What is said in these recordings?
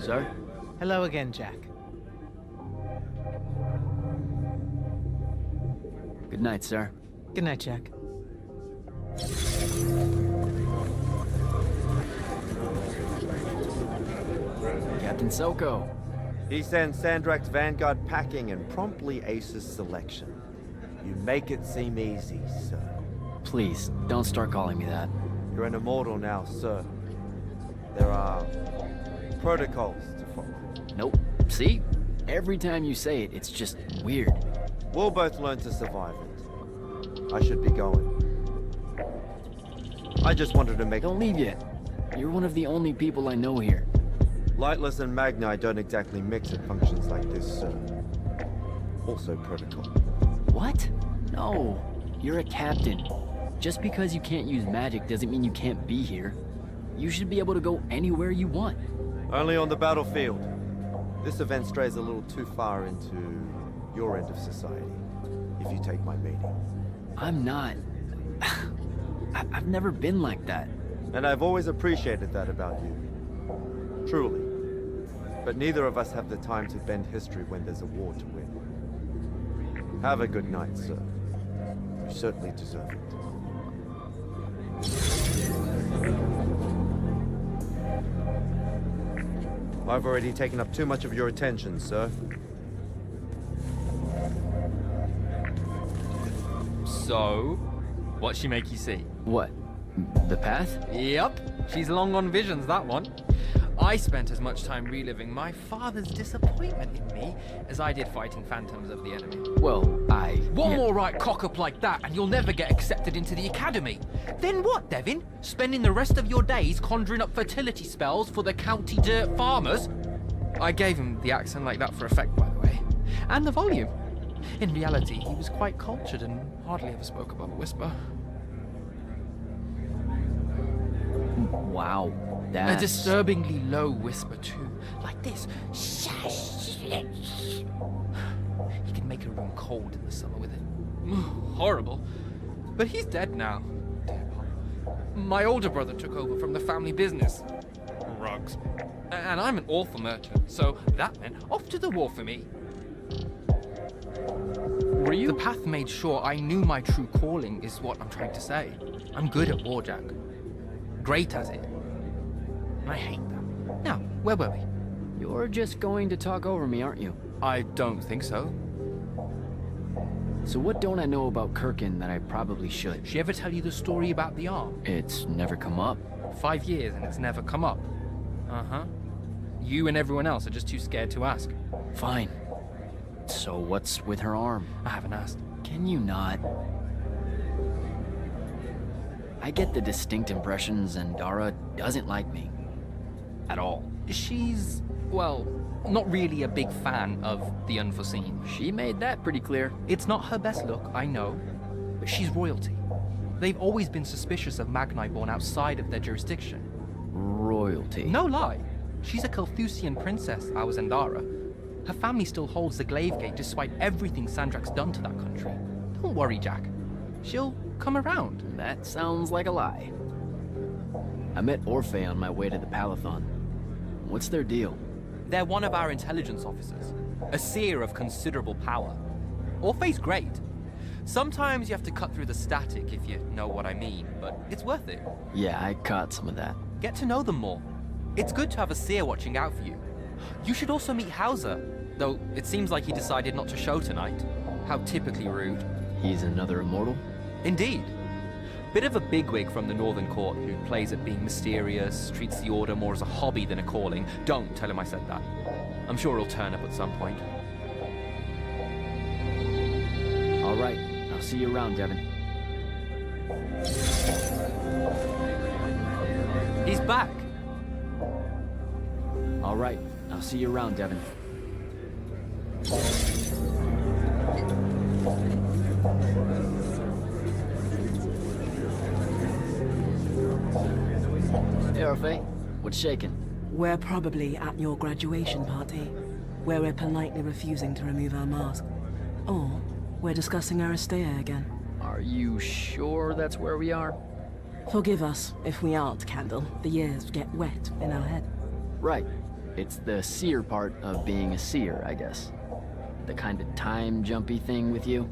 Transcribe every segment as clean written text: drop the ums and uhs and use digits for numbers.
sir. Hello again, Jack. Good night, sir. Good night, Jack. Captain Soko. He sends Sandrak's Vanguard packing and promptly aces selection. You make it seem easy, sir. Please, don't start calling me that. You're an immortal now, sir. There are protocols to follow. Nope. See? Every time you say it, it's just weird. We'll both learn to survive it. I should be going. I just wanted to make... Don't leave yet. You're one of the only people I know here. Lightless and Magni don't exactly mix at functions like this, sir. Also protocol. What? No. You're a captain. Just because you can't use magic doesn't mean you can't be here. You should be able to go anywhere you want. Only on the battlefield. This event strays a little too far into your end of society, if you take my meaning. I'm not. I've never been like that. And I've always appreciated that about you. Truly. But neither of us have the time to bend history when there's a war to win. Have a good night, sir. You certainly deserve it. I've already taken up too much of your attention, sir. So, what'd she make you see? What? The path? Yep, she's long on visions, that one. I spent as much time reliving my father's disappointment in me as I did fighting phantoms of the enemy. Well, One more right cock-up like that and you'll never get accepted into the academy. Then what, Devin? Spending the rest of your days conjuring up fertility spells for the county dirt farmers? I gave him the accent like that for effect, by the way. And the volume. In reality, he was quite cultured and hardly ever spoke above a whisper. Wow. A That's... disturbingly low whisper, too. Like this. He can make a room cold in the summer with it. Horrible. But he's dead now. Dear Papa. My older brother took over from the family business. Rugs. And I'm an awful merchant, so that meant off to the war for me. Were you? The path made sure I knew my true calling is what I'm trying to say. I'm good at war, Jack. Great at it. I hate that. Now, where were we? You're just going to talk over me, aren't you? I don't think so. So what don't I know about Kirkin that I probably should? She ever tell you the story about the arm? It's never come up. 5 years and it's never come up. Uh-huh. You and everyone else are just too scared to ask. Fine. So what's with her arm? I haven't asked. Can you not? I get the distinct impression Zendara doesn't like me. At all. She's, well, not really a big fan of the unforeseen. She made that pretty clear. It's not her best look, I know, but she's royalty. They've always been suspicious of Magni born outside of their jurisdiction. Royalty. No lie. She's a Kelthusian princess, our Zendara. Her family still holds the Glaive Gate despite everything Sandrak's done to that country. Don't worry, Jack. She'll come around. That sounds like a lie. I met Orphe on my way to the Palathon. What's their deal? They're one of our intelligence officers, a seer of considerable power. Orphe's great. Sometimes you have to cut through the static if you know what I mean, but it's worth it. Yeah, I caught some of that. Get to know them more. It's good to have a seer watching out for you. You should also meet Hauser, though it seems like he decided not to show tonight. How typically rude. He's another immortal? Indeed. Bit of a bigwig from the Northern Court who plays at being mysterious, treats the Order more as a hobby than a calling. Don't tell him I said that. I'm sure he'll turn up at some point. All right, I'll see you around, Devin. He's back. All right, I'll see you around, Devin. Hey, Orphe. What's shaking? We're probably at your graduation party, where we're politely refusing to remove our mask. Or we're discussing Aristea again. Are you sure that's where we are? Forgive us if we aren't, Candle. The years get wet in our head. Right. It's the seer part of being a seer, I guess. The kind of time-jumpy thing with you.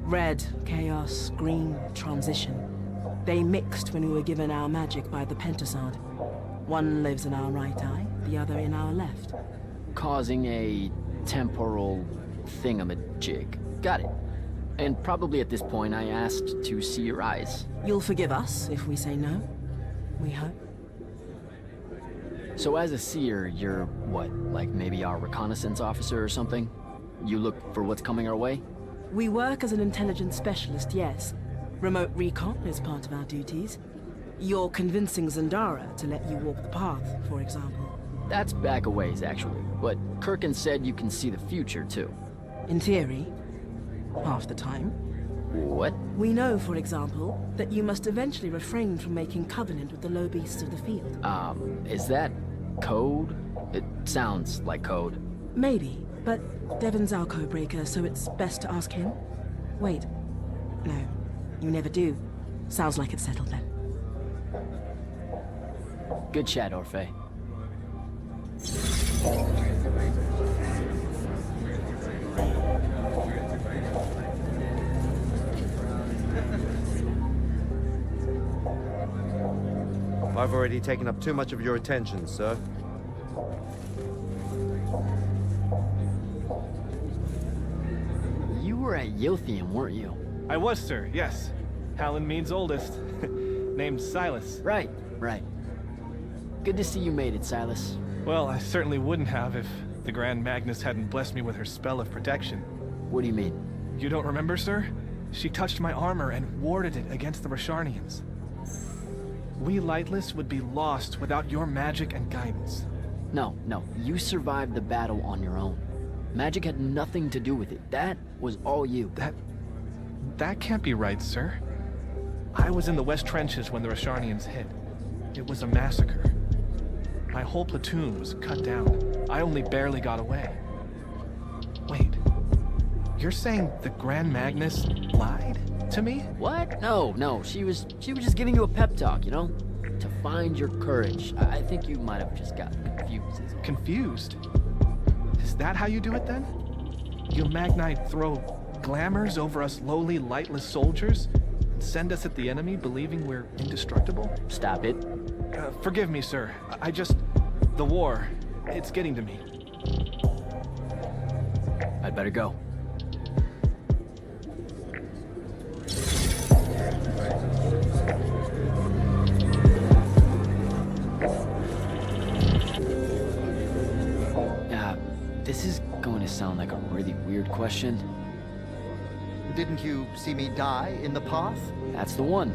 Red, chaos, green, transition. They mixed when we were given our magic by the Pentasod. One lives in our right eye, the other in our left. Causing a temporal thingamajig. Got it. And probably at this point I asked to see your eyes. You'll forgive us if we say no. We hope. So as a seer, you're what, like maybe our reconnaissance officer or something? You look for what's coming our way? We work as an intelligence specialist, yes. Remote recon is part of our duties. You're convincing Zendara to let you walk the path, for example. That's back a ways, actually. But Kirkin said you can see the future, too. In theory, half the time. What? We know, for example, that you must eventually refrain from making covenant with the low beasts of the field. Is that code? It sounds like code. Maybe, but Devon's our codebreaker, so it's best to ask him. Wait. No, you never do. Sounds like it's settled then. Good chat, Orphe. I've already taken up too much of your attention, sir. You were at Yothium, weren't you? I was, sir, yes. Hallen means oldest. Named Silas. Right. Good to see you made it, Silas. Well, I certainly wouldn't have if the Grand Magnus hadn't blessed me with her spell of protection. What do you mean? You don't remember, sir? She touched my armor and warded it against the Rasharnians. We Lightless would be lost without your magic and guidance. No. You survived the battle on your own. Magic had nothing to do with it. That was all you. That can't be right, sir. I was in the West Trenches when the Rasharnians hit. It was a massacre. My whole platoon was cut down. I only barely got away. Wait. You're saying the Grand Magnus lied to me? What? No. She was just giving you a pep talk, you know? To find your courage. I think you might have just got confused. Confused? Is that how you do it then? You Magnite throw glamours over us lowly, lightless soldiers and send us at the enemy believing we're indestructible? Stop it. Forgive me, sir. The war, it's getting to me. I'd better go. This is going to sound like a really weird question. Didn't you see me die in the path? That's the one.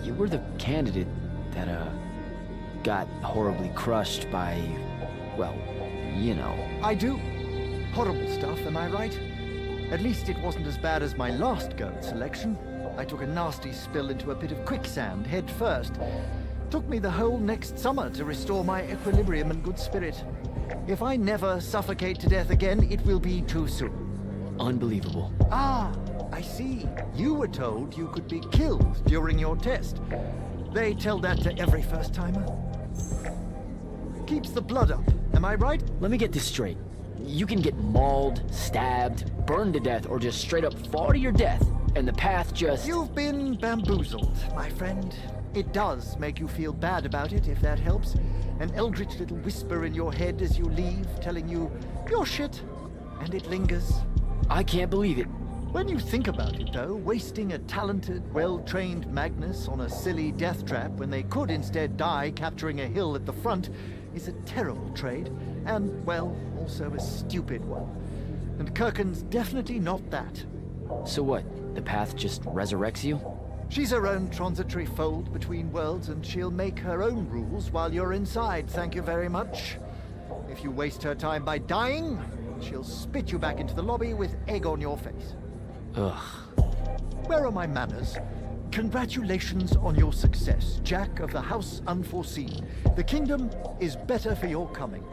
You were the candidate that, got horribly crushed by, well, you know. I do. Horrible stuff, am I right? At least it wasn't as bad as my last go at selection. I took a nasty spill into a pit of quicksand head first. Took me the whole next summer to restore my equilibrium and good spirit. If I never suffocate to death again, it will be too soon. Unbelievable. Ah, I see. You were told you could be killed during your test. They tell that to every first-timer. Keeps the blood up, am I right? Let me get this straight. You can get mauled, stabbed, burned to death, or just straight up fall to your death, and the path just... You've been bamboozled, my friend. It does make you feel bad about it, if that helps. An eldritch little whisper in your head as you leave, telling you, you're shit, and it lingers. I can't believe it. When you think about it, though, wasting a talented, well-trained Magnus on a silly death trap when they could instead die capturing a hill at the front is a terrible trade, and, well, also a stupid one. And Kirkin's definitely not that. So what? The path just resurrects you? She's her own transitory fold between worlds, and she'll make her own rules while you're inside, thank you very much. If you waste her time by dying, she'll spit you back into the lobby with egg on your face. Ugh. Where are my manners? Congratulations on your success, Jack of the House Unforeseen. The kingdom is better for your coming.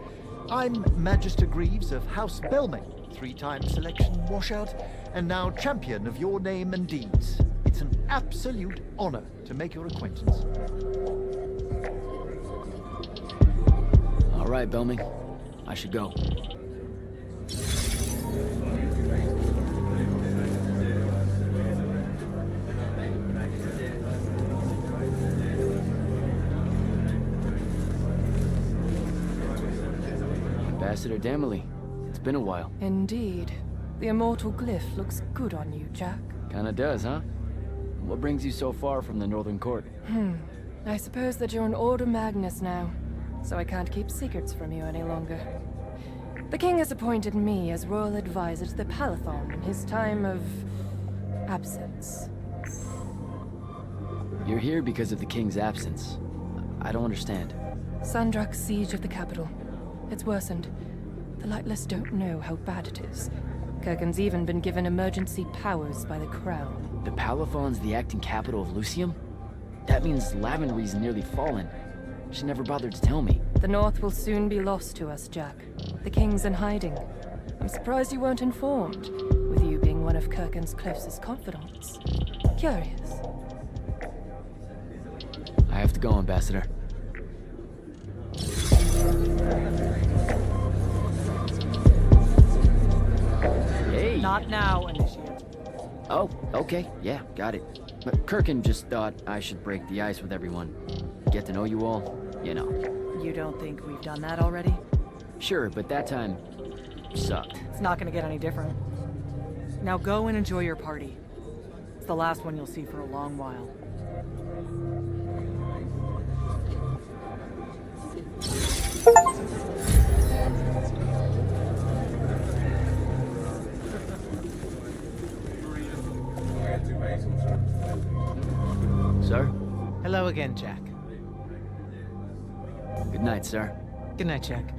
I'm Magister Greaves of House Belmane, 3-time selection washout, and now champion of your name and deeds. It's an absolute honor to make your acquaintance. All right, Belming. I should go. Ambassador Damley, it's been a while. Indeed. The immortal glyph looks good on you, Jack. Kinda does, huh? What brings you so far from the Northern Court? I suppose that you're an Order Magnus now, so I can't keep secrets from you any longer. The king has appointed me as royal advisor to the Palathon in his time of absence. You're here because of the king's absence. I don't understand. Sandrak's siege of the capital. It's worsened. The Lightless don't know how bad it is. Kirken's even been given emergency powers by the crown. The Palathon's the acting capital of Lucium? That means Lavenry's nearly fallen. She never bothered to tell me. The North will soon be lost to us, Jack. The king's in hiding. I'm surprised you weren't informed, with you being one of Kirken's closest confidants. Curious. I have to go, Ambassador. Hey! Not now, Initiate. Oh, okay. Yeah, got it. But Kirken just thought I should break the ice with everyone. Get to know you all, you know. You don't think we've done that already? Sure, but that time sucked. It's not gonna get any different. Now go and enjoy your party. It's the last one you'll see for a long while. Sir? Hello again, Jack. Good night, sir. Good night, Jack.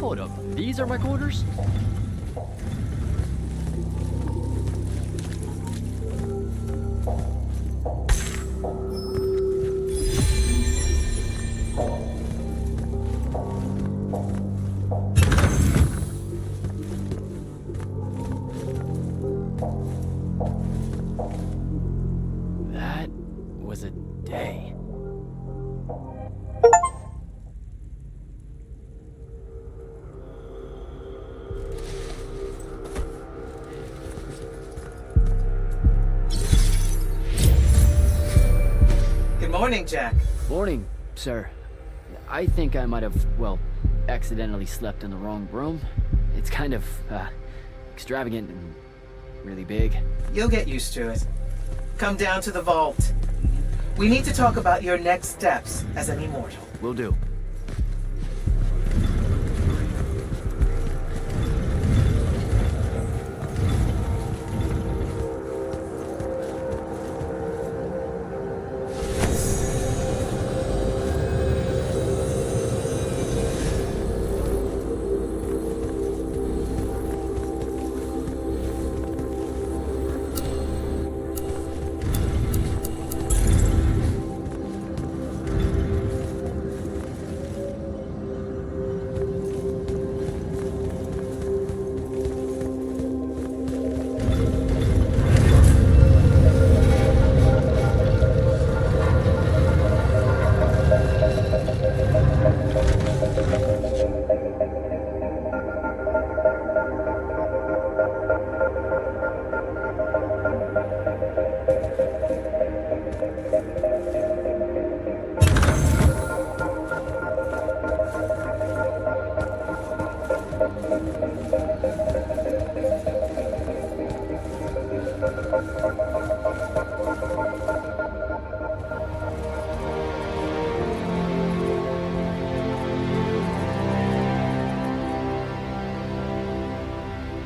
Hold up. These are my quarters? That was a day. Morning, Jack. Morning, sir. I think I might have, well, accidentally slept in the wrong room. It's kind of, extravagant and really big. You'll get used to it. Come down to the vault. We need to talk about your next steps as an immortal. Will do.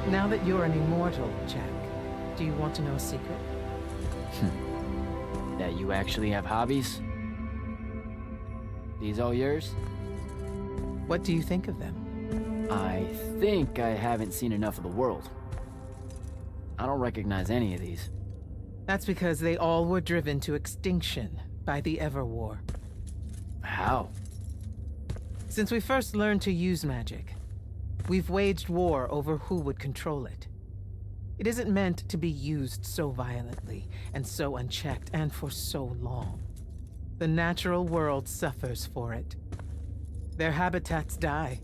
Now that you're an immortal, Jack, do you want to know a secret? That you actually have hobbies? These all yours? What do you think of them? I think I haven't seen enough of the world. I don't recognize any of these. That's because they all were driven to extinction by the Everwar. How? Since we first learned to use magic, we've waged war over who would control it. It isn't meant to be used so violently and so unchecked and for so long. The natural world suffers for it. Their habitats die.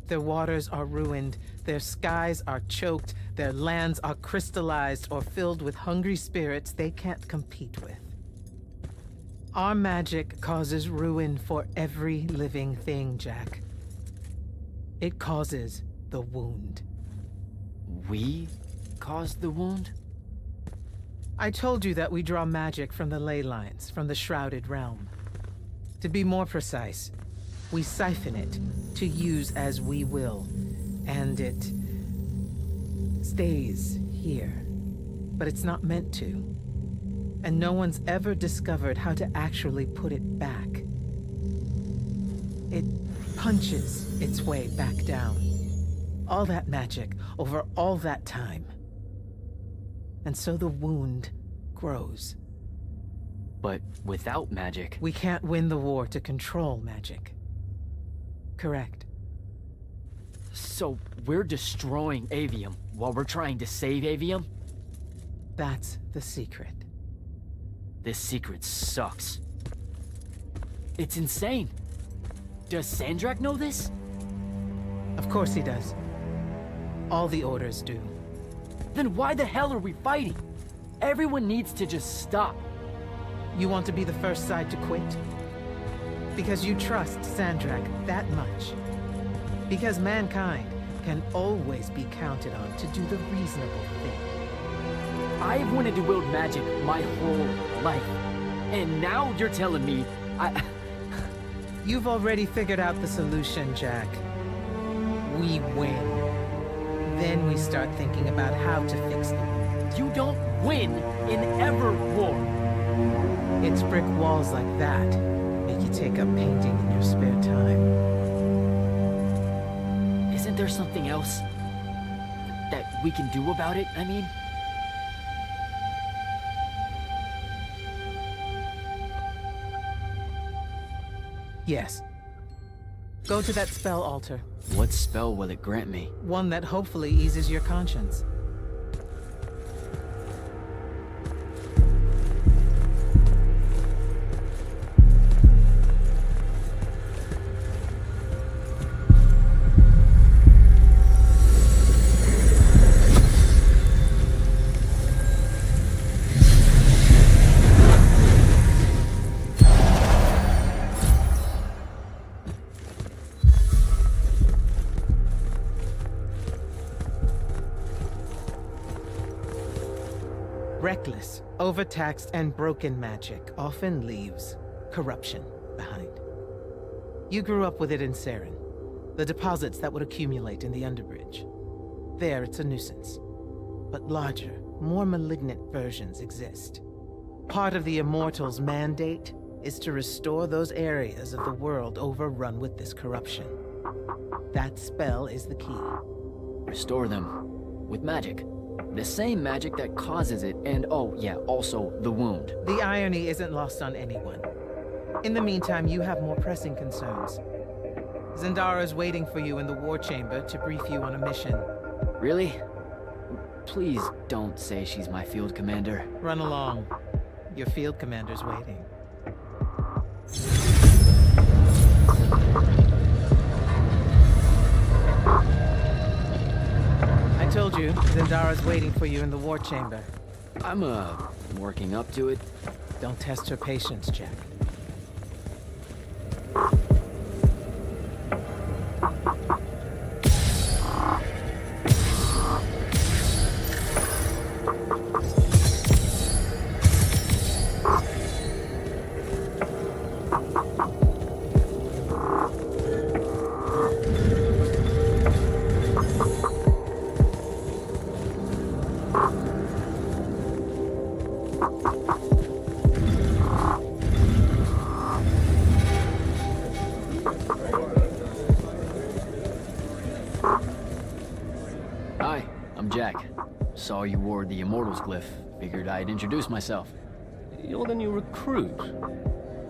Their waters are ruined, their skies are choked, their lands are crystallized or filled with hungry spirits they can't compete with. Our magic causes ruin for every living thing, Jack. It causes the wound. We caused the wound? I told you that we draw magic from the ley lines, from the Shrouded Realm. To be more precise, we siphon it to use as we will, and it stays here. But it's not meant to. And no one's ever discovered how to actually put it back. It punches its way back down. All that magic over all that time. And so the wound grows. But without magic... We can't win the war to control magic. Correct. So we're destroying Aveum while we're trying to save Aveum? That's the secret. This secret sucks. It's insane. Does Sandrak know this? Of course he does. All the orders do. Then why the hell are we fighting? Everyone needs to just stop. You want to be the first side to quit? Because you trust Sandrak that much. Because mankind can always be counted on to do the reasonable thing. I've wanted to wield magic my whole life. And now you're telling me You've already figured out the solution, Jack. We win. Then we start thinking about how to fix the wound. You don't win in Everwar. It's brick walls like that make you take up painting in your spare time. Isn't there something else that we can do about it, I mean? Yes. Go to that spell altar. What spell will it grant me? One that hopefully eases your conscience. Reckless, overtaxed, and broken magic often leaves corruption behind. You grew up with it in Saren, the deposits that would accumulate in the Underbridge. There, it's a nuisance. But larger, more malignant versions exist. Part of the Immortals' mandate is to restore those areas of the world overrun with this corruption. That spell is the key. Restore them. With magic. The same magic that causes it, and oh yeah, also the wound. The irony isn't lost on anyone. In the meantime, you have more pressing concerns. Zendara's waiting for you in the war chamber to brief you on a mission. Really? Please don't say she's my field commander. Run along. Your field commander's waiting. I told you, Zendara's waiting for you in the war chamber. I'm, working up to it. Don't test her patience, Jack. Hi, I'm Jack. Saw you wore the Immortals glyph. Figured I'd introduce myself. You're the new recruit.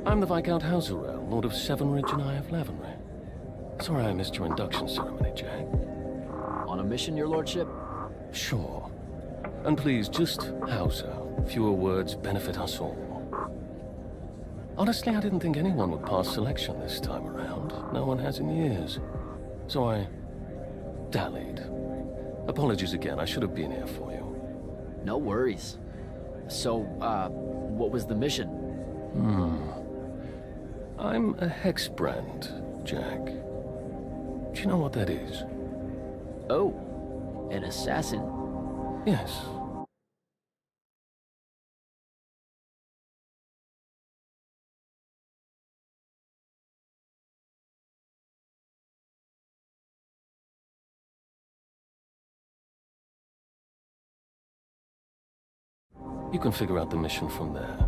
I'm the Viscount Hauserel, Lord of Severnridge and Eye of Lavenry. Sorry I missed your induction ceremony, Jack. On a mission, your lordship? Sure. And please, just Hauser. Fewer words benefit us all. Honestly, I didn't think anyone would pass selection this time around. No one has in years. So I dallied. Apologies again, I should have been here for you. No worries. So, what was the mission? I'm a hexbrand, Jack. Do you know what that is? Oh, an assassin. Yes. You can figure out the mission from there.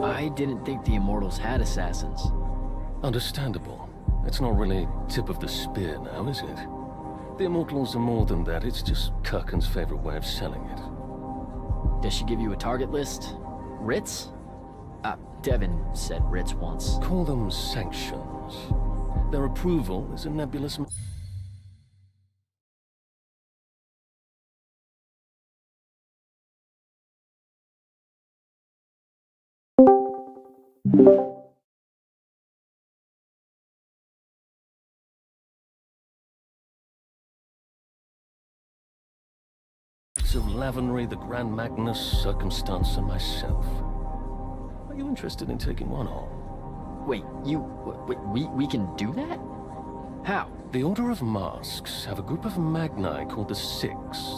I didn't think the Immortals had assassins. Understandable. It's not really tip of the spear now, is it? The Immortals are more than that. It's just Kirkin's favorite way of selling it. Does she give you a target list? Writs? Devin said writs once. Call them sanctions. Their approval is a nebulous... of Lavenry, the Grand Magnus, Circumstance, and myself. Are you interested in taking one on? Wait, we can do that? How? The Order of Masks have a group of Magni called the Six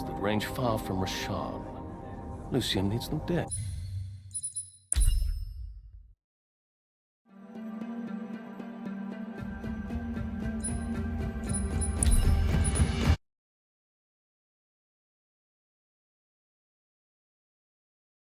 that range far from Rasharn. Lucian needs them dead.